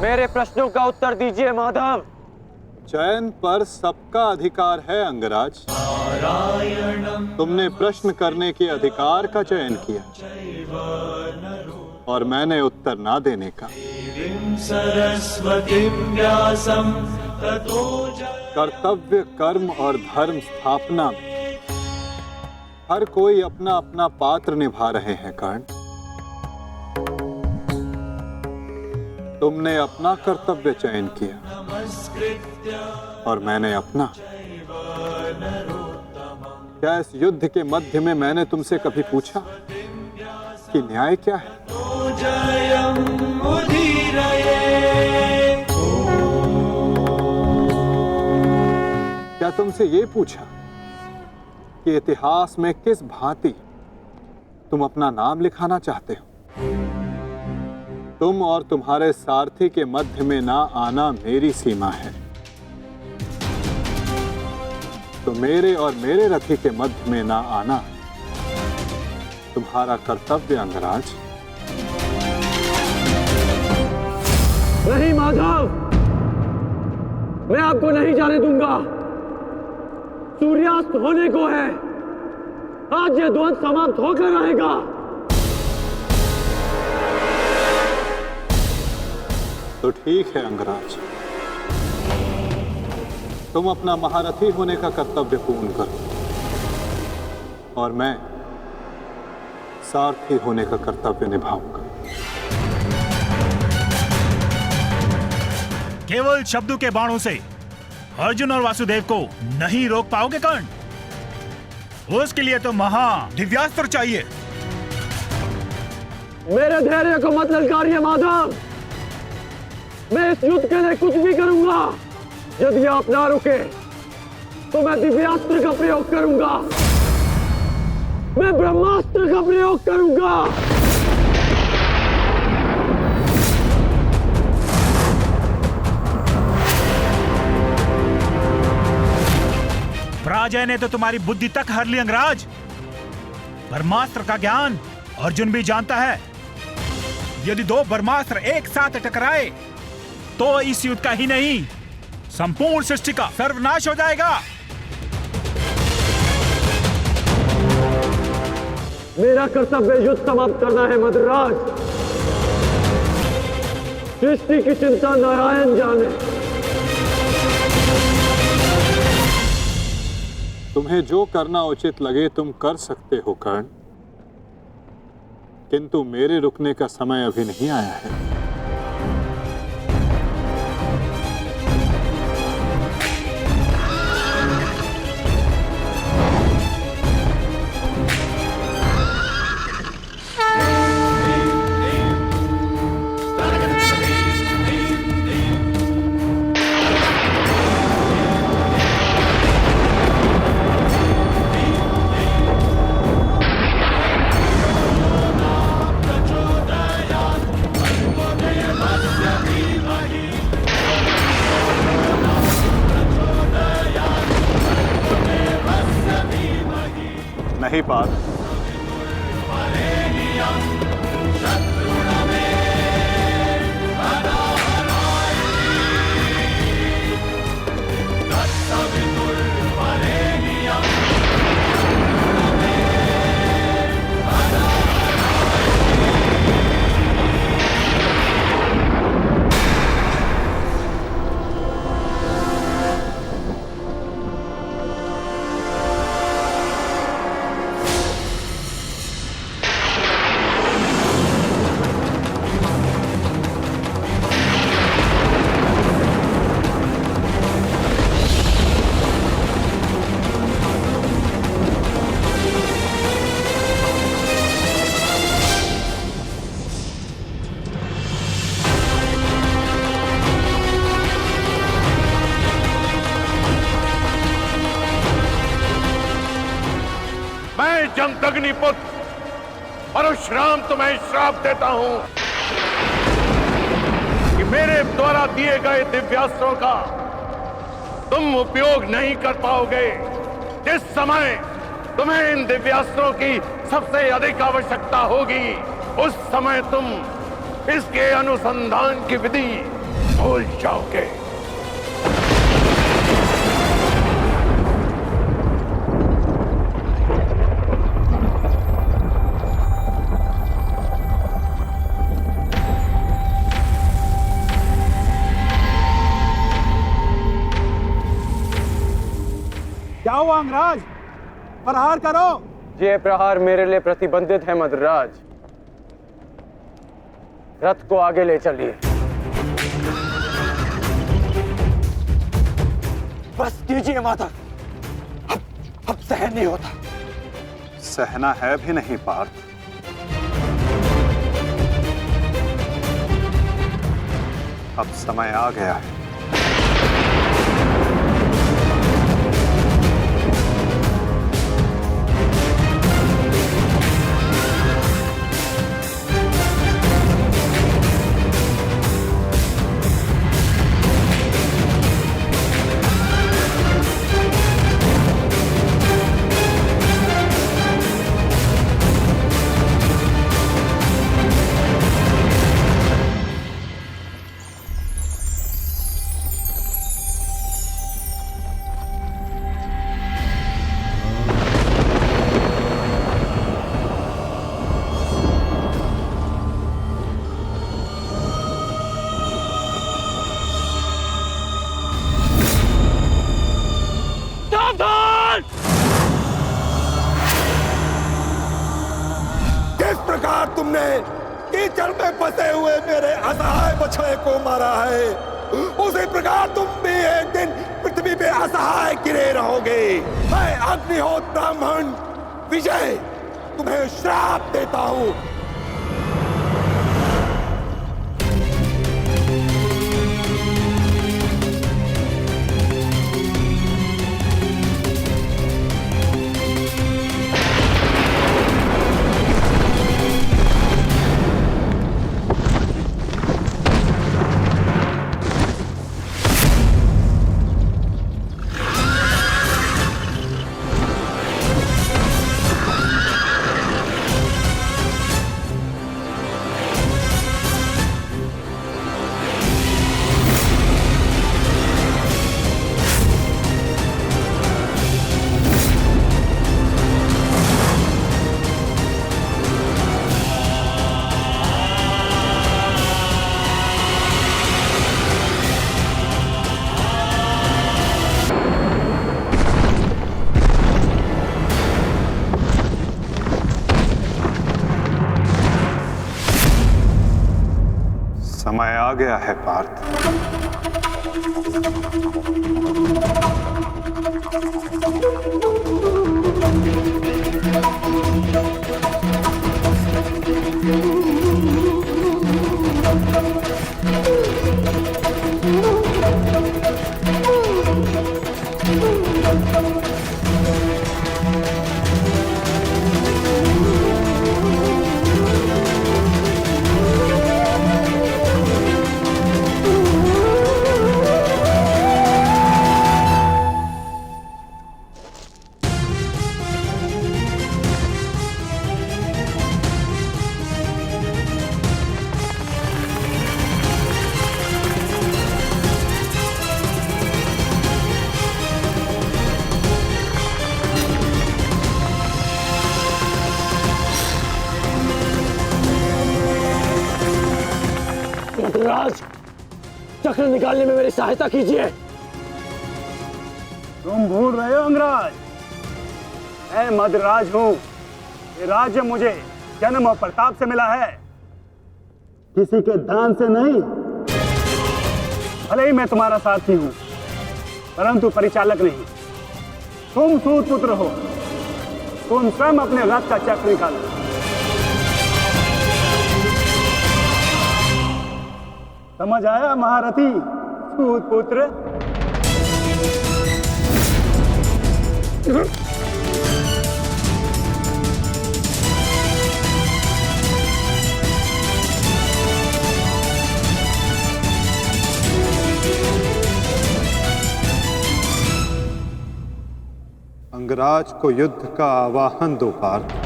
मेरे प्रश्नों का उत्तर दीजिए माधव। चयन पर सबका अधिकार है अंगराज। तुमने प्रश्न करने के अधिकार का चयन किया और मैंने उत्तर ना देने का। कर्तव्य, कर्म और धर्म स्थापना में हर कोई अपना अपना पात्र निभा रहे हैं कर्ण। तुमने अपना कर्तव्य चयन किया और मैंने अपना। क्या इस युद्ध के मध्य में मैंने तुमसे कभी पूछा कि न्याय क्या है? क्या तुमसे ये पूछा कि इतिहास में किस भांति तुम अपना नाम लिखाना चाहते हो? तुम और तुम्हारे सारथी के मध्य में ना आना मेरी सीमा है, तो मेरे और मेरे रथी के मध्य में ना आना तुम्हारा कर्तव्य अंगराज। नहीं माधव, मैं आपको नहीं जाने दूंगा। सूर्यास्त होने को है, आज ये द्वंद समाप्त होकर रहेगा। तो ठीक है अंगराज, तुम अपना महारथी होने का कर्तव्य पूर्ण करो और मैं सारथी होने का कर्तव्य निभाऊंगा। केवल शब्दों के बाणों से अर्जुन और वासुदेव को नहीं रोक पाओगे कर्ण। उसके लिए तो महा दिव्यास्त्र चाहिए। मेरे धैर्य को मत ललकारिए माधव, मैं इस युद्ध के लिए कुछ भी करूंगा। यदि आप ना रुके तो मैं दिव्यास्त्र का प्रयोग करूंगा, मैं ब्रह्मास्त्र का प्रयोग करूंगा। पराजय ने तो तुम्हारी बुद्धि तक हर ली अंगराज। ब्रह्मास्त्र का ज्ञान अर्जुन भी जानता है। यदि दो ब्रह्मास्त्र एक साथ टकराए तो इस युद्ध का ही नहीं, संपूर्ण सृष्टि का सर्वनाश हो जाएगा। मेरा कर्तव्य युद्ध समाप्त करना है मद्राज। सृष्टि की चिंता नारायण जाने। तुम्हें जो करना उचित लगे तुम कर सकते हो कर्ण, किंतु मेरे रुकने का समय अभी नहीं आया है। नहीं पार। अग्निपुत्र परशुराम तुम्हें श्राप देता हूं कि मेरे द्वारा दिए गए दिव्यास्त्रों का तुम उपयोग नहीं कर पाओगे। जिस समय तुम्हें इन दिव्यास्त्रों की सबसे अधिक आवश्यकता होगी, उस समय तुम इसके अनुसंधान की विधि भूल जाओगे। क्या हुआ अंगराज? प्रहार करो। ये प्रहार मेरे लिए प्रतिबंधित है मद्रराज। रथ को आगे ले चलिए। बस कीजिए माता, अब सहन नहीं होता। सहना है भी नहीं पार्थ। अब समय आ गया है। किस प्रकार तुमने कीचड़ में फंसे हुए मेरे असहाय बछड़े को मारा है, उसी प्रकार तुम भी एक दिन पृथ्वी पे असहाय गिरे रहोगे। मैं अग्निहोत्र ब्राह्मण विजय तुम्हें श्राप देता हूं। समय आ गया है पार्थ। मद्रराज, चक्र निकालने में मेरी सहायता कीजिए। तुम भूल रहे हो अंगराज, मैं मद्रराज हूं। ये राज्य मुझे जन्म और प्रताप से मिला है, किसी के दान से नहीं। भले ही मैं तुम्हारा साथी हूं, परंतु परिचालक नहीं। तुम सूत पुत्र हो, तुम स्वयं अपने रथ का चक्र निकालो। समझ आया महारथी सूत पुत्र? अंगराज को युद्ध का आवाहन दो पार्थ।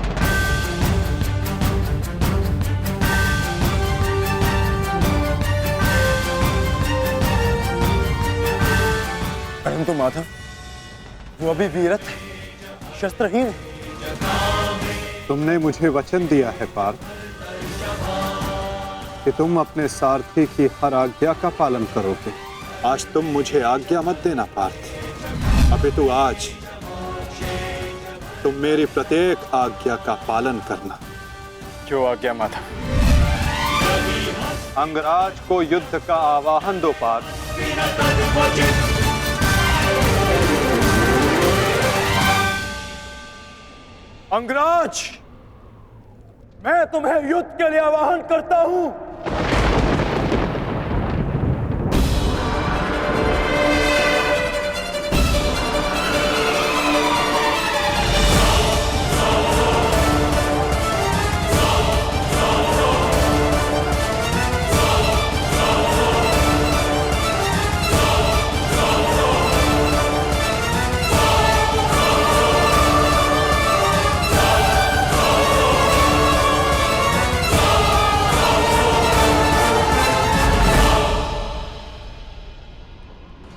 परंतु माधव, वो अभी वीरत शस्त्रहीन। तुमने मुझे वचन दिया है पार्थ कि तुम अपने सारथी की हर आज्ञा का पालन करोगे। आज तुम मुझे आज्ञा मत देना पार्थ, अपितु आज तुम मेरी प्रत्येक आज्ञा का पालन करना। क्यों आज्ञा माधव? अंगराज को युद्ध का आवाहन दो पार्थ। अंगराज, मैं तुम्हें युद्ध के लिए आवाहन करता हूं।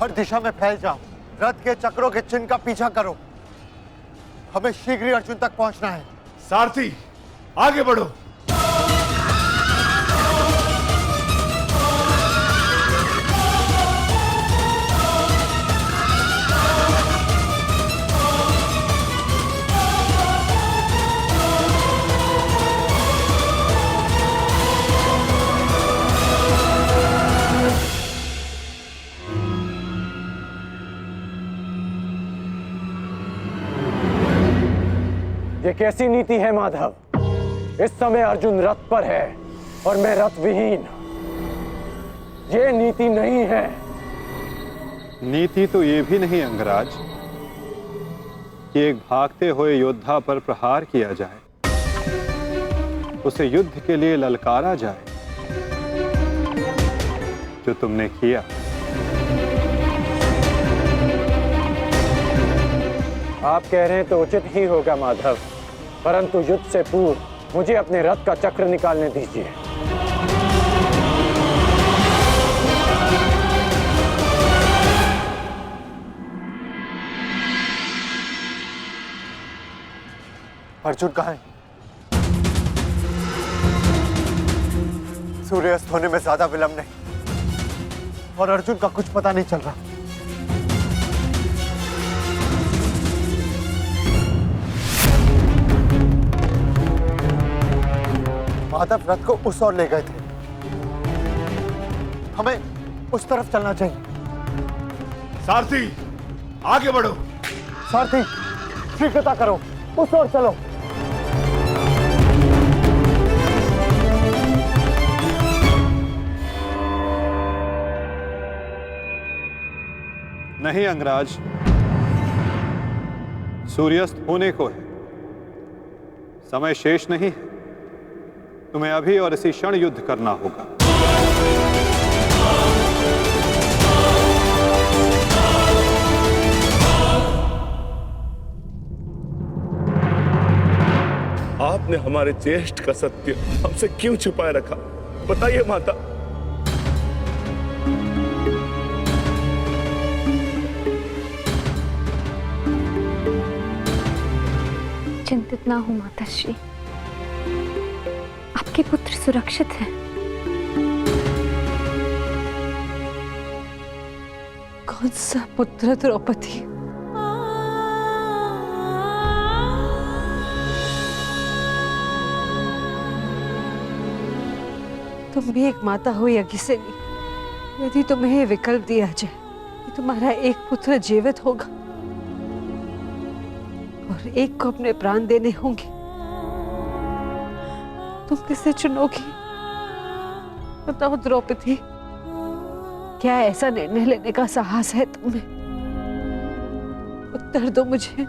हर दिशा में फैल जाओ, रथ के चक्रों के चिन्ह का पीछा करो। हमें शीघ्र ही अर्जुन तक पहुंचना है। सारथी, आगे बढ़ो। ये कैसी नीति है माधव? इस समय अर्जुन रथ पर है और मैं रथ विहीन। ये नीति नहीं है। नीति तो ये भी नहीं अंगराज कि एक भागते हुए योद्धा पर प्रहार किया जाए, उसे युद्ध के लिए ललकारा जाए, जो तुमने किया। आप कह रहे हैं तो उचित ही होगा माधव, परंतु युद्ध से पूर्व मुझे अपने रथ का चक्र निकालने दीजिए। अर्जुन कहाँ है? सूर्यास्त होने में ज्यादा विलंब नहीं और अर्जुन का कुछ पता नहीं चल रहा। माधव रथ को उस ओर ले गए थे, हमें उस तरफ चलना चाहिए। सारथी, आगे बढ़ो। सारथी, शीघ्रता करो, उस ओर चलो। नहीं अंगराज, सूर्यास्त होने को है, समय शेष नहीं है। तुम्हें अभी और इसी क्षण युद्ध करना होगा। आपने हमारे ज्येष्ठ का सत्य हमसे क्यों छुपाए रखा? बताइए माता। चिंतित ना हो माताश्री, आपके पुत्र सुरक्षित हैं। कौन सा पुत्र द्रौपदी? तुम भी एक माता हो यज्ञसेनी, यदि तुम्हें ये विकल्प दिया जाए कि तुम्हारा एक पुत्र जीवित होगा और एक को अपने प्राण देने होंगे, तुम किसे चुनोगी? बताओ द्रौपदी, क्या ऐसा निर्णय लेने का साहस है तुम्हें? उत्तर दो मुझे।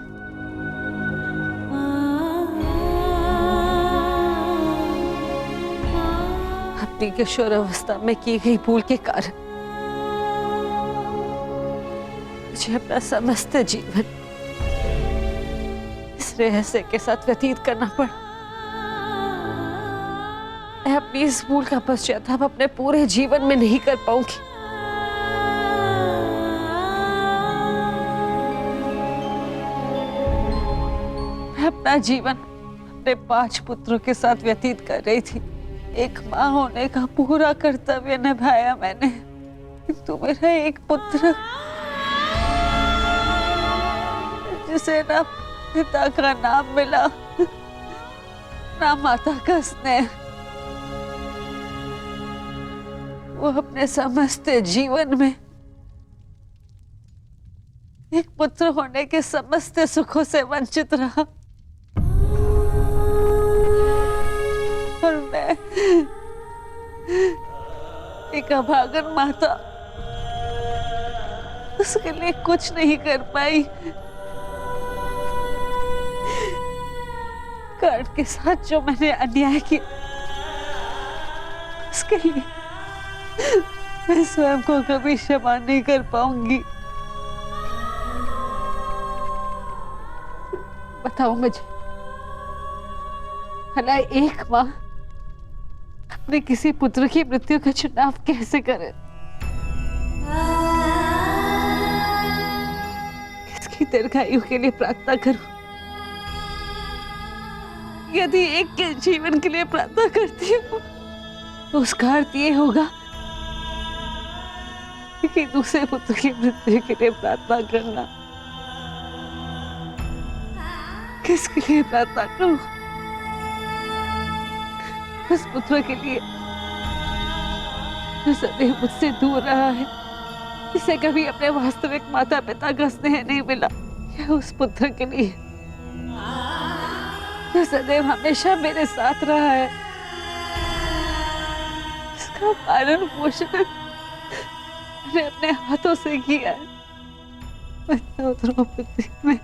अपनी किशोरावस्था में की गई भूल के कारण मुझे अपना समस्त जीवन इस रहस्य के साथ व्यतीत करना पड़ा। मैं अपनी इस भूल का पश्चाताप अपने पूरे जीवन में नहीं कर पाऊंगी। सारा जीवन अपने 5 पुत्रों के साथ व्यतीत कर रही थी। एक माँ होने का पूरा कर्तव्य निभाया मैंने। तू मेरा एक पुत्र जिसे ना पिता का नाम मिला ना माता का स्नेह, वो अपने समस्त जीवन में एक पुत्र होने के समस्त सुखों से वंचित रहा। और मैं एक अभागन माता उसके लिए कुछ नहीं कर पाई। कर्ण के साथ जो मैंने अन्याय किया उसके लिए मैं स्वयं को कभी क्षमा नहीं कर पाऊंगी। बताओ मुझे, भला एक माँ अपने किसी पुत्र की मृत्यु का चुनाव कैसे करे? किसकी दीर्घायु के लिए प्रार्थना करूं? यदि एक के जीवन के लिए प्रार्थना करती हूँ तो उसका अर्थ ये होगा कि दूसरे पुत्र की मृत्यु के लिए प्रार्थना करना। किसके लिए प्रार्थना करूं? उस पुत्र के लिए जो सदैव मुझसे दूर रहा है, जिसे कभी अपने वास्तविक माता पिता का स्नेह नहीं मिला, या उस पुत्र के लिए जो सदैव हमेशा मेरे साथ रहा है, इसका पालन पोषण मैंने अपने हाथों से किया है। बताओ द्रौपदी, मैं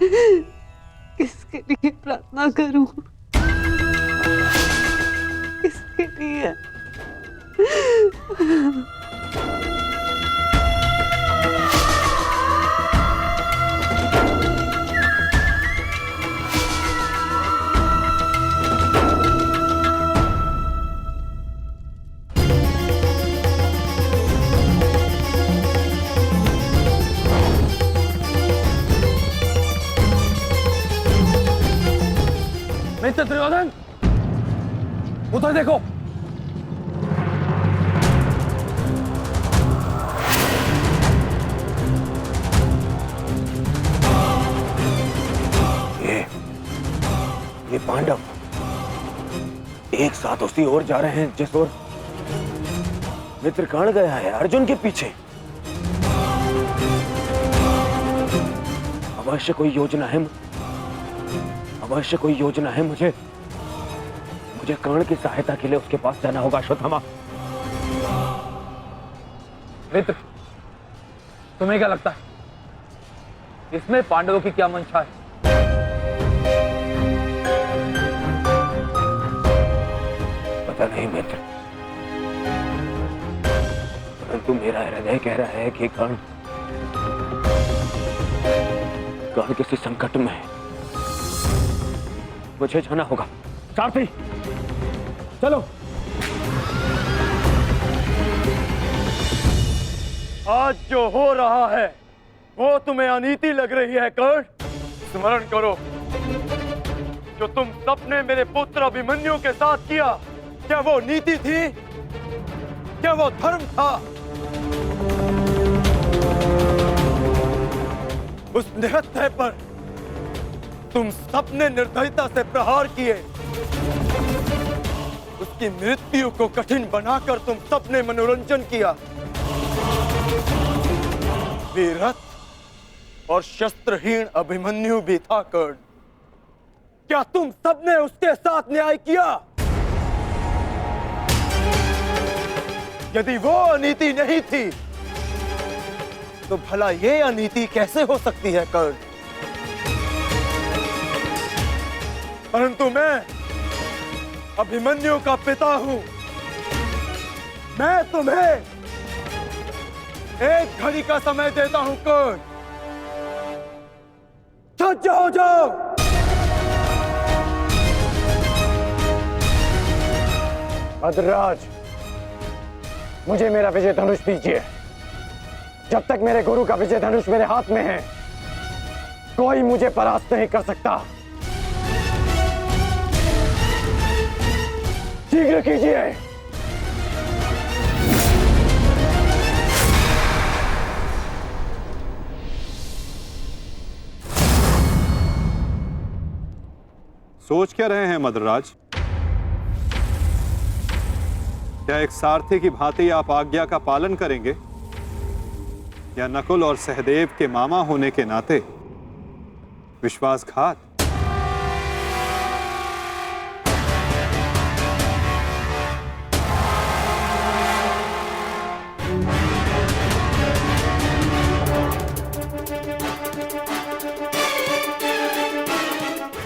किसके लिए प्रार्थना करूं? किसके लिए? मित्र दुर्योधन, उधर देखो। ये पांडव एक साथ उसी ओर जा रहे हैं जिस ओर मित्र कर्ण गया है, अर्जुन के पीछे। अवश्य कोई योजना है, अवश्य कोई योजना है। मुझे कर्ण की सहायता के लिए उसके पास जाना होगा। अश्वत्थामा, मित्र, तुम्हें क्या लगता है इसमें पांडवों की क्या मंशा है? पता नहीं मित्र, परंतु मेरा हृदय कह रहा है कि कर्ण किसी संकट में है। मुझे जाना होगा। सारथी, चलो। आज जो हो रहा है वो तुम्हें अनीति लग रही है कर्ण? स्मरण करो जो तुम सबने मेरे पुत्र अभिमन्यु के साथ किया, क्या वो नीति थी? क्या वो धर्म था? उस निहत्थे पर तुम सबने निर्दयता से प्रहार किए। उसकी मृत्यु को कठिन बनाकर तुम सबने मनोरंजन किया। वीरथ और शस्त्रहीन अभिमन्यु भी था कर्ण। क्या तुम सबने उसके साथ न्याय किया? यदि वो अनीति नहीं थी तो भला ये अनीति कैसे हो सकती है कर्ण? परंतु मैं अभिमन्यु का पिता हूं। मैं तुम्हें एक घड़ी का समय देता हूं कर्ण। सज्ज हो जाओ। भद्रराज, मुझे मेरा विजय धनुष दीजिए। जब तक मेरे गुरु का विजय धनुष मेरे हाथ में है, कोई मुझे परास्त नहीं कर सकता। शीघ्र कीजिए। सोच क्या रहे हैं मद्रराज? क्या एक सारथी की भांति आप आज्ञा का पालन करेंगे, या नकुल और सहदेव के मामा होने के नाते विश्वासघात?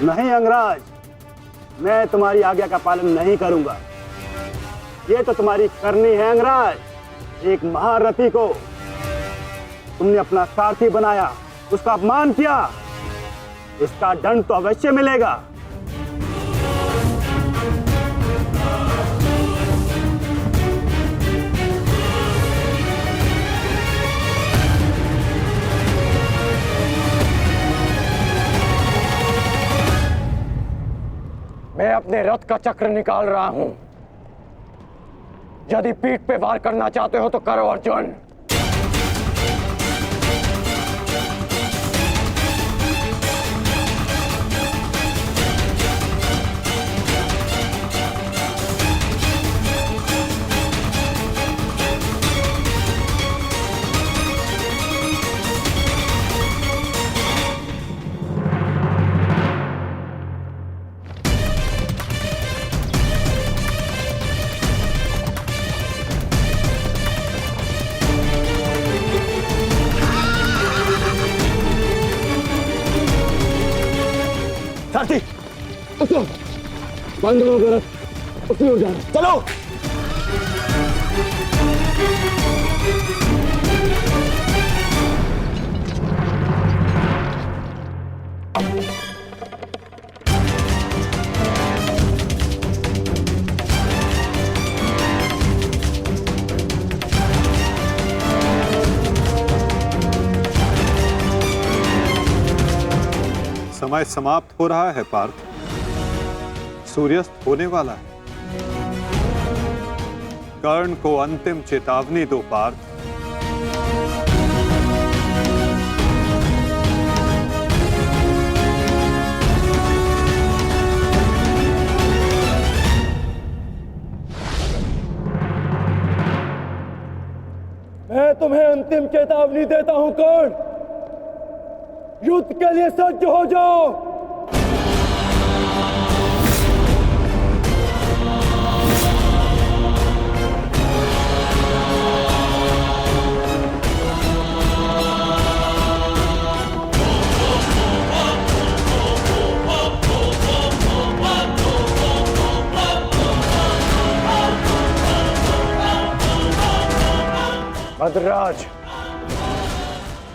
नहीं अंगराज, मैं तुम्हारी आज्ञा का पालन नहीं करूंगा। ये तो तुम्हारी करनी है अंगराज। एक महारथी को तुमने अपना सारथी बनाया, उसका अपमान किया, इसका दंड तो अवश्य मिलेगा। मैं अपने रथ का चक्र निकाल रहा हूं। यदि पीठ पे वार करना चाहते हो तो करो अर्जुन। सारथी, बंद हो गया, उसी ओर जाना। चलो। समय समाप्त हो रहा है पार्थ, सूर्यास्त होने वाला है। कर्ण को अंतिम चेतावनी दो पार्थ। मैं तुम्हें अंतिम चेतावनी देता हूं कर्ण, युद्ध के लिए सज्ज हो जाओ। भद्रराज,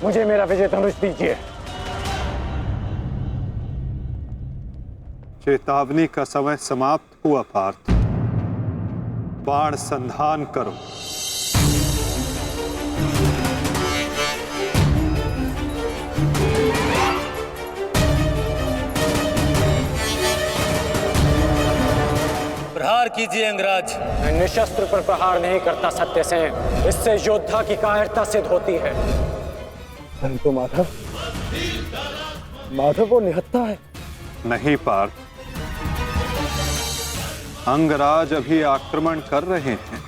मुझे मेरा विजय धनुष दीजिए। चेतावनी का समय समाप्त हुआ पार्थ। बाण संधान करो। प्रहार कीजिए अंगराज। मैं निशस्त्र पर प्रहार नहीं करता सत्यसेन, इससे योद्धा की कायरता सिद्ध होती है। परंतु माधव वो निहत्था है। नहीं पार्थ, अंगराज अभी आक्रमण कर रहे हैं।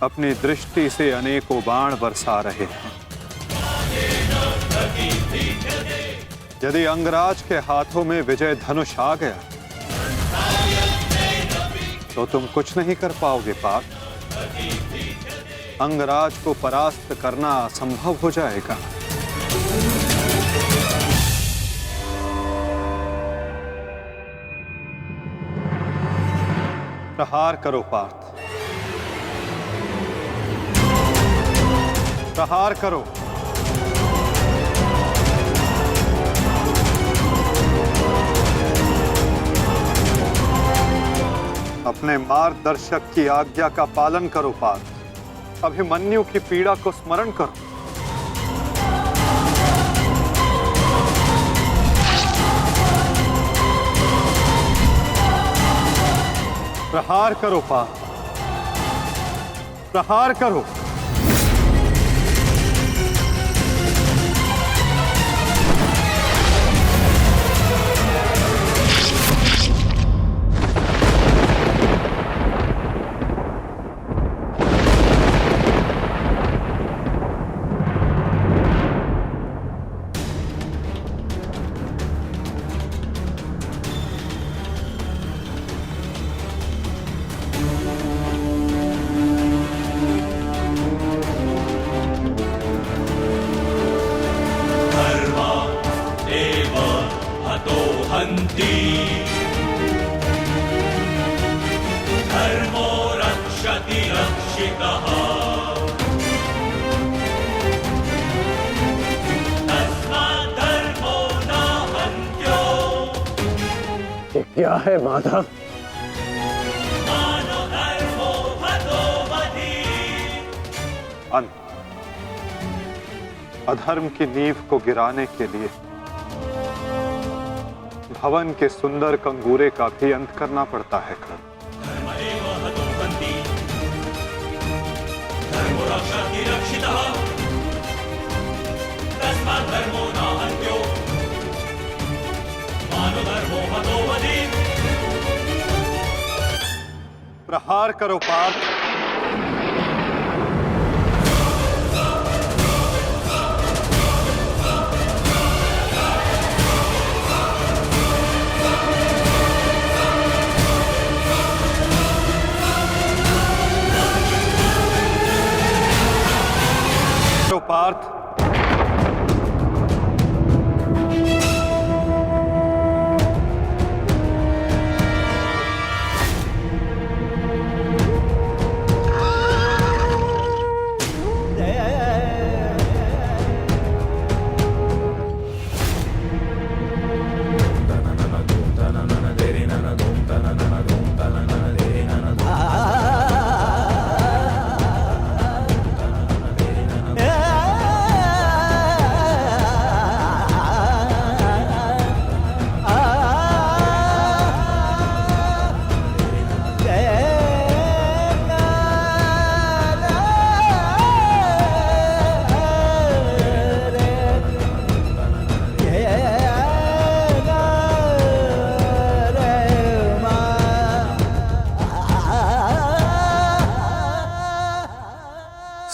अपनी दृष्टि से अनेकों बाण बरसा रहे हैं। यदि अंगराज के हाथों में विजय धनुष आ गया तो तुम कुछ नहीं कर पाओगे पार्थ। अंगराज को परास्त करना असंभव हो जाएगा। प्रहार करो पार्थ, प्रहार करो। अपने मार्गदर्शक की आज्ञा का पालन करो पार्थ। अभिमन्यु की पीड़ा को स्मरण करो। प्रहार करो पार्थ, प्रहार करो। धर्मो रक्षति रक्षितः तस्मात् धर्मो न हन्त्यो। ये क्या है माधव? मानो धर्मो हतो वधि। अंत, अधर्म की नींव को गिराने के लिए भवन के सुंदर कंगूरे का भी अंत करना पड़ता है कर्ण। धर्मैव हतो हन्ति, धर्मो रक्षति रक्षितः तस्मात् धर्मो न हन्त्यो। मानो धर्मो हतो वधि। प्रहार करो पार्थ। पार्थ,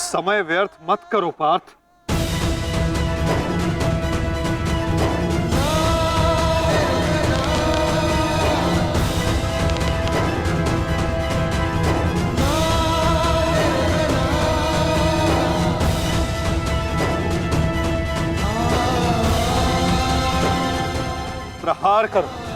समय व्यर्थ मत करो पार्थ। प्रहार करो।